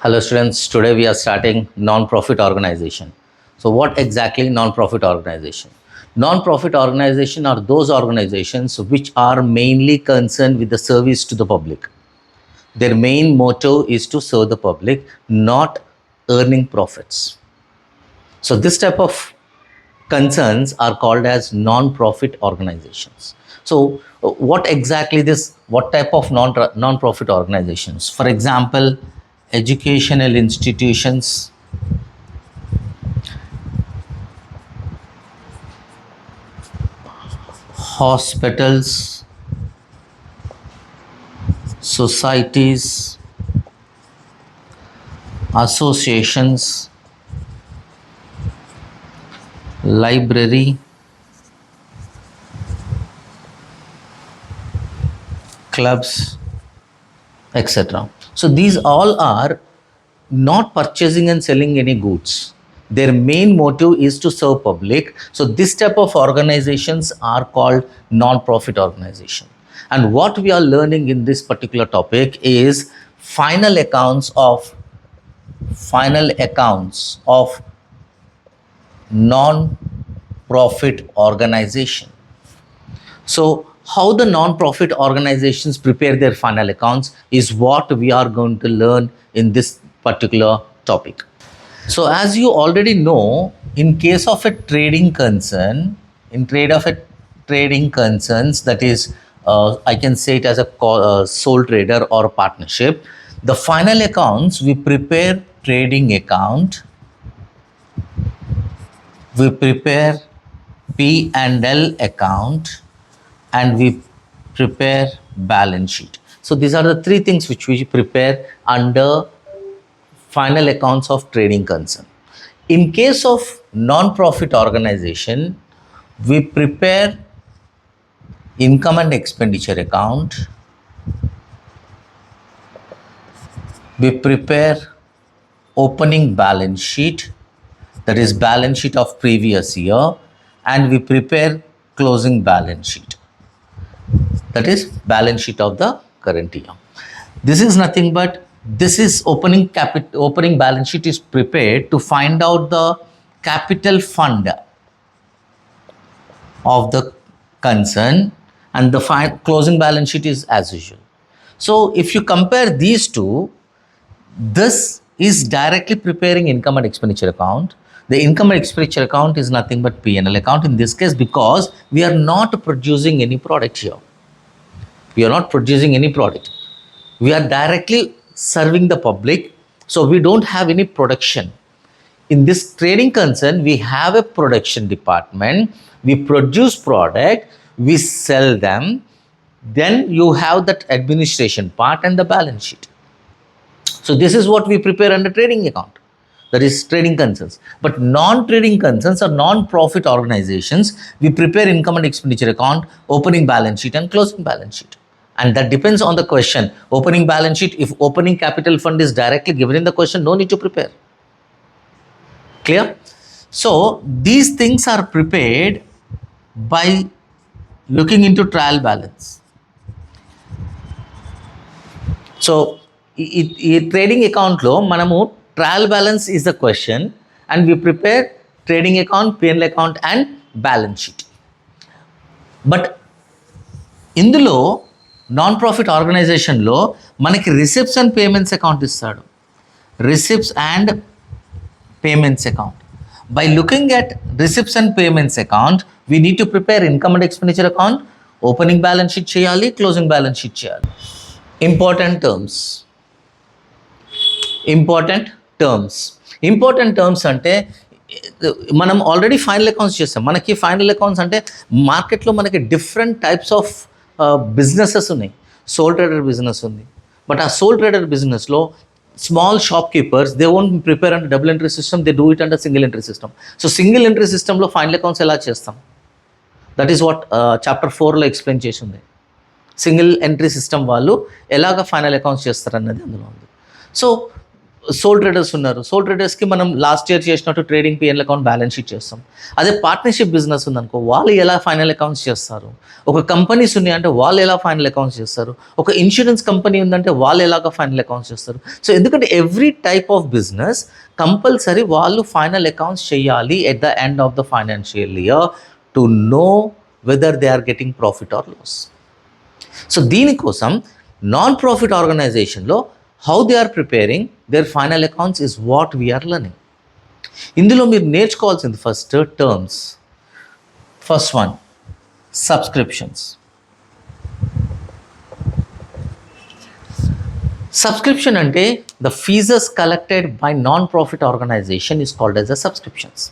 Hello students, today we are starting non-profit organization. So what exactly non-profit organization? Non-profit organization are those organizations which are mainly concerned with the service to the public. Their main motto is to serve the public, not earning profits. So this type of concerns are called as non-profit organizations. So what type of non-profit organizations? For example, educational institutions, hospitals, societies, associations, library, clubs, etc. So these all are not purchasing and selling any goods. Their main motive is to serve public. So this type of organizations are called non-profit organization. And what we are learning in this particular topic is final accounts of non-profit organization. So how the non-profit organizations prepare their final accounts is what we are going to learn in this particular topic. So as you already know, in case of a trading concern, trading concerns, that is, I can say it as a sole trader or a partnership, the final accounts we prepare trading account, we prepare P&L account, and we prepare balance sheet. So these are the three things which we prepare under final accounts of trading concern. In case of non-profit organization, we prepare income and expenditure account, we prepare opening balance sheet, that is balance sheet of previous year, and we prepare closing balance sheet, that is balance sheet of the current year. This is nothing but opening balance sheet is prepared to find out the capital fund of the concern, and the closing balance sheet is as usual. So if you compare these two, this is directly preparing income and expenditure account. The income and expenditure account is nothing but P&L account in this case, because we are not producing any product here. We are not producing any product. We are directly serving the public, so we don't have any production. In this trading concern, we have a production department. We produce product, we sell them, then you have that administration part and the balance sheet. So this is what we prepare under trading account, that is trading concerns. But non-trading concerns or non-profit organizations, we prepare income and expenditure account, opening balance sheet and closing balance sheet. And that depends on the question. Opening balance sheet, if opening capital fund is directly given in the question, no need to prepare. Clear? So these things are prepared by looking into trial balance. So trading account lo manamu trial balance is the question, and we prepare trading account, P&L account and balance sheet. But ఇందులో non profit ఆర్గనైజేషన్లో మనకి receipts and payments account ఇస్తాడు. Receipts and payments account. By looking at receipts and payments account, we need to prepare income and expenditure account, opening balance sheet చేయాలి, closing balance sheet చేయాలి. Important terms అంటే మనం already final accounts చేస్తాం. మనకి final accounts అంటే మార్కెట్లో మనకి different types of businesses ఉన్నాయి. సోల్ ట్రేడర్ బిజినెస్ ఉంది. బట్ ఆ సోల్ ట్రేడర్ బిజినెస్లో small shopkeepers, they won't prepare under double entry system, they do it under single entry system. So single entry సిస్టంలో final accounts ఎలా చేస్తాం, that is what chapter 4లో explain చేసి ఉంది. Single entry system వాళ్ళు ఎలాగ final accounts చేస్తారన్నది అందులో ఉంది. సో సోల్ ట్రేడర్స్ ఉన్నారు. సోల్ ట్రేడర్స్కి మనం లాస్ట్ ఇయర్ చేసినట్టు trading PNL account balance sheet చేస్తాం. అదే పార్ట్నర్షిప్ బిజినెస్ ఉందనుకో, వాళ్ళు ఎలా ఫైనల్ అకౌంట్స్ చేస్తారు? ఒక కంపెనీస్ ఉన్నాయంటే వాళ్ళు ఎలా ఫైనల్ అకౌంట్స్ చేస్తారు? ఒక ఇన్సూరెన్స్ కంపెనీ ఉందంటే వాళ్ళు ఎలాగ ఫైనల్ అకౌంట్స్ చేస్తారు? సో ఎందుకంటే every type of business compulsory వాళ్ళు ఫైనల్ అకౌంట్స్ చేయాలి at the end of the financial year to know whether they are getting profit or loss. So దీనికోసం నాన్ ప్రాఫిట్ ఆర్గనైజేషన్లో how they are preparing their final accounts is what we're learning. ఇందులో మీరు నేర్చుకోవాల్సింది first terms. First one, subscriptions. Subscription అంటే the fees collected by non profit organisation is called as the subscriptions.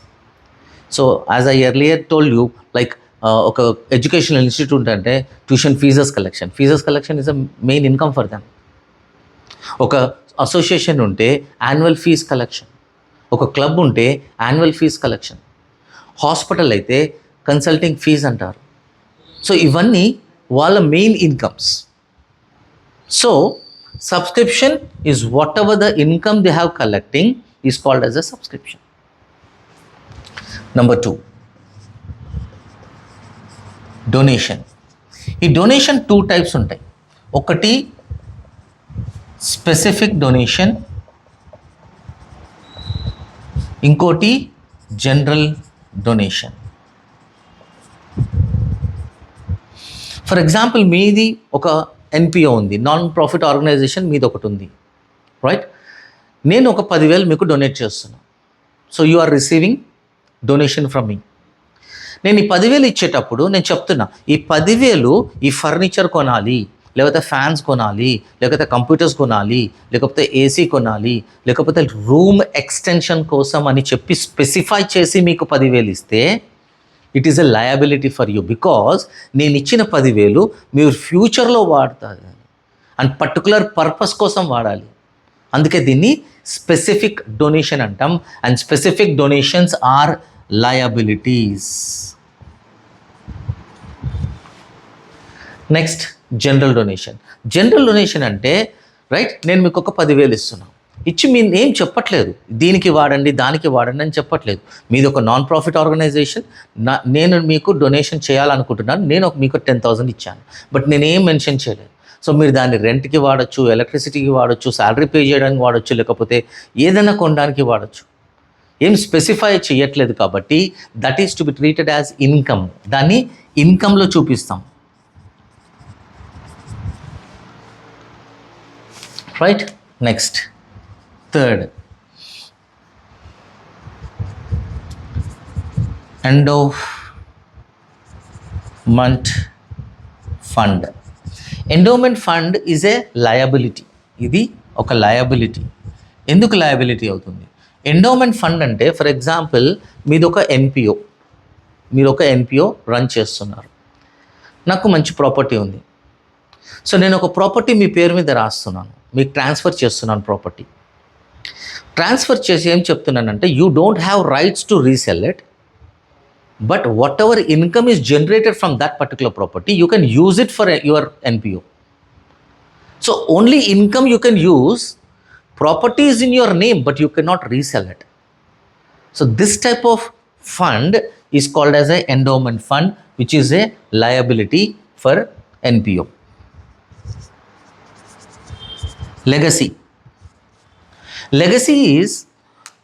So as I earlier told you, like ఒక educational institute అంటే tuition fees collection is a main income for them. ఒక association ఉంటే annual fees collection, ఒక club ఉంటే annual fees collection, hospital అయితే consulting fees అంటారు. So ఇవన్నీ వాళ్ళ main incomes. So subscription is what ever the income they have collecting is called as a subscription. Number 2, donation. ఈ donation 2 types ఉంటాయి. ఒకటి specific donation, ఇంకోటి general donation. For example, మీది ఒక ఎన్పిఓ ఉంది, నాన్ ప్రాఫిట్ ఆర్గనైజేషన్ మీది ఒకటి ఉంది, రైట్? నేను ఒక 10,000 మీకు డొనేట్ చేస్తున్నాను. So you are receiving donation from me. నేను ఈ 10,000 ఇచ్చేటప్పుడు నేను చెప్తున్నా, ఈ 10,000 ఈ ఫర్నిచర్ కొనాలి, లేకపోతే ఫ్యాన్స్ కొనాలి, లేకపోతే కంప్యూటర్స్ కొనాలి, లేకపోతే ఏసీ కొనాలి, లేకపోతే రూమ్ ఎక్స్టెన్షన్ కోసం అని చెప్పి స్పెసిఫై చేసి మీకు 10,000 ఇస్తే it is a liability for you. Because నేను ఇచ్చిన 10,000 మీరు ఫ్యూచర్లో వాడతారు అండ్ పర్టికులర్ పర్పస్ కోసం వాడాలి. అందుకే దీన్ని స్పెసిఫిక్ డొనేషన్ అంటాం. And specific donations are liabilities. Next, general donation. General donation అంటే, రైట్, నేను మీకు ఒక 10,000 ఇస్తున్నాను, ఇచ్చి మీరు ఏం చెప్పట్లేదు, దీనికి వాడండి దానికి వాడండి అని చెప్పట్లేదు. మీది ఒక నాన్ ప్రాఫిట్ ఆర్గనైజేషన్, నేను మీకు డొనేషన్ చేయాలనుకుంటున్నాను, నేను మీకు 10,000 ఇచ్చాను, బట్ నేనేం మెన్షన్ చేయలేదు. సో మీరు దాన్ని రెంట్కి వాడచ్చు, ఎలక్ట్రిసిటీకి వాడచ్చు, శాలరీ పే చేయడానికి వాడచ్చు, లేకపోతే ఏదైనా కొనడానికి వాడచ్చు. ఏం స్పెసిఫై చేయట్లేదు కాబట్టి that is to be treated as income. దాన్ని ఇన్కంలో చూపిస్తాం, right? Next, third, endowment fund. Endowment fund is a liability. ఇది ఒక లయబిలిటీ. ఎందుకు లయబిలిటీ అవుతుంది? ఎండోమెంట్ ఫండ్ అంటే, ఫర్ ఎగ్జాంపుల్, మీది ఒక ఎన్పిఓ, మీరు ఒక ఎన్పిఓ రన్ చేస్తున్నారు, నాకు మంచి ప్రాపర్టీ ఉంది. సో నేను ఒక ప్రాపర్టీ మీ పేరు మీద రాస్తున్నాను, మీకు ట్రాన్స్ఫర్ చేస్తున్నాను ప్రాపర్టీ. ట్రాన్స్ఫర్ చేసి ఏం చెప్తున్నానంటే, you don't have rights to resell it, but what ever income is generated from that particular property you can use it for your NPO. So only income you can use, property is in your name but you cannot resell it. So this type of fund is called as a endowment fund, which is a liability for NPO. Legacy. Legacy is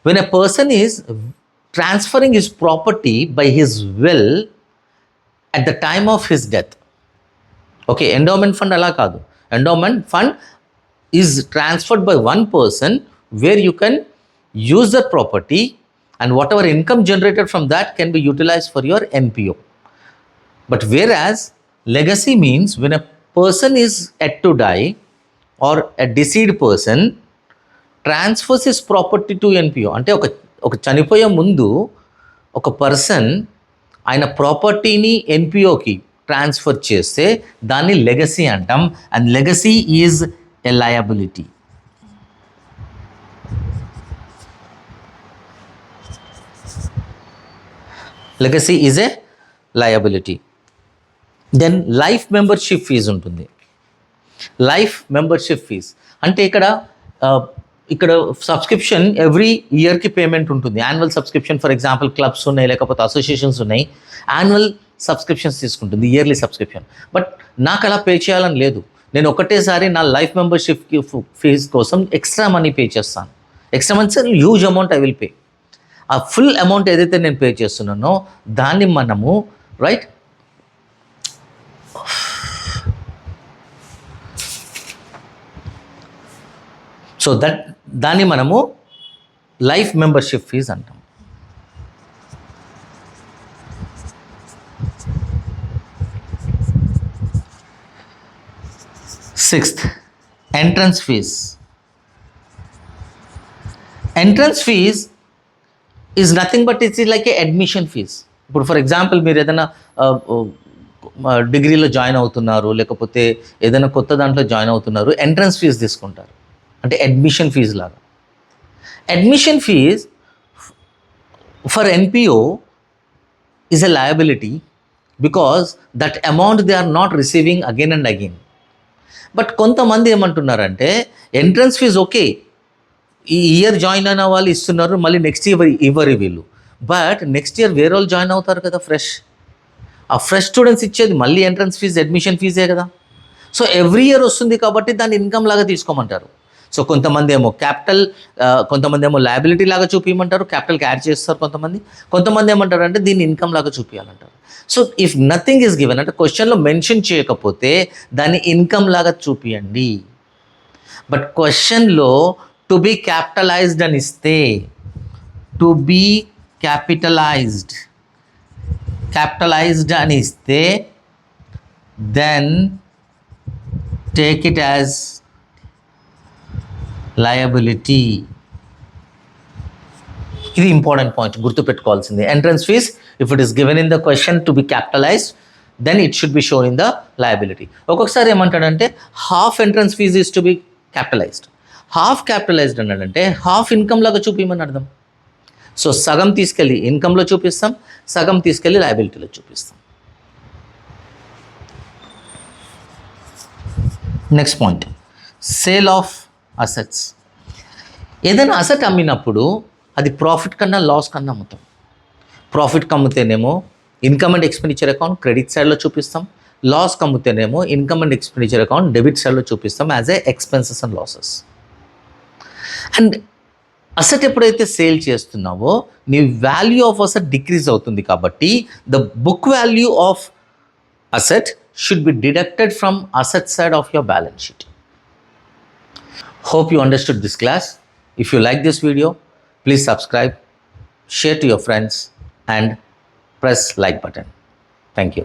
when a person is transferring his property by his will at the time of his death. Okay, endowment fund ala kaadu. Endowment fund is transferred by one person where you can use the property and whatever income generated from that can be utilized for your NPO. But whereas legacy means when a person is yet to die or a deceased person transfers his property to NPO. అంటే ఒక చనిపోయే ముందు ఒక person ఆయన ప్రాపర్టీని ఎన్పిఓకి transfer చేస్తే దాన్ని legacy అంటాం. And legacy is a liability. Legacy is a liability. Then life membership fees ఉంటుంది. లైఫ్ మెంబర్షిప్ ఫీజ్ అంటే ఇక్కడ ఇక్కడ సబ్స్క్రిప్షన్ ఎవ్రీ ఇయర్కి పేమెంట్ ఉంటుంది. Annual subscription for example clubs ఉన్నాయి, లేకపోతే అసోసియేషన్స్ ఉన్నాయి, యాన్యువల్ సబ్స్క్రిప్షన్స్ తీసుకుంటుంది, ఇయర్లీ సబ్స్క్రిప్షన్. బట్ నాకు అలా పే చేయాలని లేదు. నేను ఒకటేసారి నా లైఫ్ మెంబర్షిప్ ఫీజ్ కోసం ఎక్స్ట్రా మనీ పే చేస్తాను. Extra money huge amount I will pay. ఆ ఫుల్ అమౌంట్ ఏదైతే నేను పే చేస్తున్నానో దాన్ని మనము రైట్ సో దాన్ని మనము లైఫ్ మెంబర్షిప్ ఫీజ్ అంటాం. Sixth, entrance fees. Entrance fees is nothing but it's like a admission fees. ఇప్పుడు ఫర్ ఎగ్జాంపుల్ మీరు ఏదైనా డిగ్రీలో జాయిన్ అవుతున్నారు, లేకపోతే ఏదైనా కొత్త దాంట్లో జాయిన్ అవుతున్నారు, ఎంట్రన్స్ ఫీజ్ తీసుకుంటారు, అంటే అడ్మిషన్ ఫీజ్ లాగా. Admission fees for NPO is a liability because that amount they are not receiving again and again. But కొంతమంది ఏమంటున్నారంటే ఎంట్రన్స్ ఫీజ్ ఓకే, ఈ ఇయర్ జాయిన్ అయిన వాళ్ళు ఇస్తున్నారు, మళ్ళీ నెక్స్ట్ ఇయర్ ఇవ్వరు వీళ్ళు. బట్ నెక్స్ట్ ఇయర్ వేరే వాళ్ళు జాయిన్ అవుతారు కదా ఫ్రెష్. ఆ ఫ్రెష్ స్టూడెంట్స్ ఇచ్చేది మళ్ళీ ఎంట్రన్స్ ఫీజ్, అడ్మిషన్ ఫీజే కదా. సో ఎవ్రీ ఇయర్ వస్తుంది కాబట్టి దాన్ని ఇన్కమ్ లాగా తీసుకోమంటారు. సో కొంతమంది ఏమో క్యాపిటల్, కొంతమంది ఏమో లయబిలిటీ లాగా చూపించమంటారు, క్యాపిటల్కి యాడ్ చేస్తారు కొంతమంది ఏమంటారు అంటే దీన్ని ఇన్కమ్ లాగా చూపించాలంటారు. So if nothing is given అంటే క్వశ్చన్లో మెన్షన్ చేయకపోతే దాన్ని ఇన్కమ్ లాగా చూపియండి. బట్ క్వశ్చన్లో టు బీ క్యాపిటలైజ్డ్ అని ఇస్తే, టు బీ క్యాపిటలైజ్డ్ అని ఇస్తే then take it as liability. ఇది ఇంపార్టెంట్ పాయింట్ గుర్తుపెట్టుకోవాల్సింది. Entrance fees if it is given in the question to be capitalized then it should be shown in the liability. ఒక్కొక్కసారి ఏమంటాడంటే half entrance fees is to be capitalized. Half capitalized అన్నాడంటే half income లాగా చూపించమని అర్థం. So సగం తీసుకెళ్ళి ఇన్కంలో చూపిస్తాం, సగం తీసుకెళ్ళి లయబిలిటీలో చూపిస్తాం. Next point, sale of assets. ఏదైనా అసెట్ అమ్మినప్పుడు అది ప్రాఫిట్ కన్నా లాస్ కన్నా అమ్ముతాం. ప్రాఫిట్కి అమ్మితేనేమో income and expenditure account credit సైడ్లో చూపిస్తాం, లాస్కి అమ్మితేనేమో income and expenditure account debit సైడ్లో చూపిస్తాం as a expenses and losses. And asset ఎప్పుడైతే సేల్ చేస్తున్నావో నీ వాల్యూ ఆఫ్ అసెట్ డిక్రీజ్ అవుతుంది కాబట్టి the book value of asset should be deducted from asset side of your balance sheet. Hope you understood this class. If you like this video, please subscribe, share to your friends and press like button. Thank you.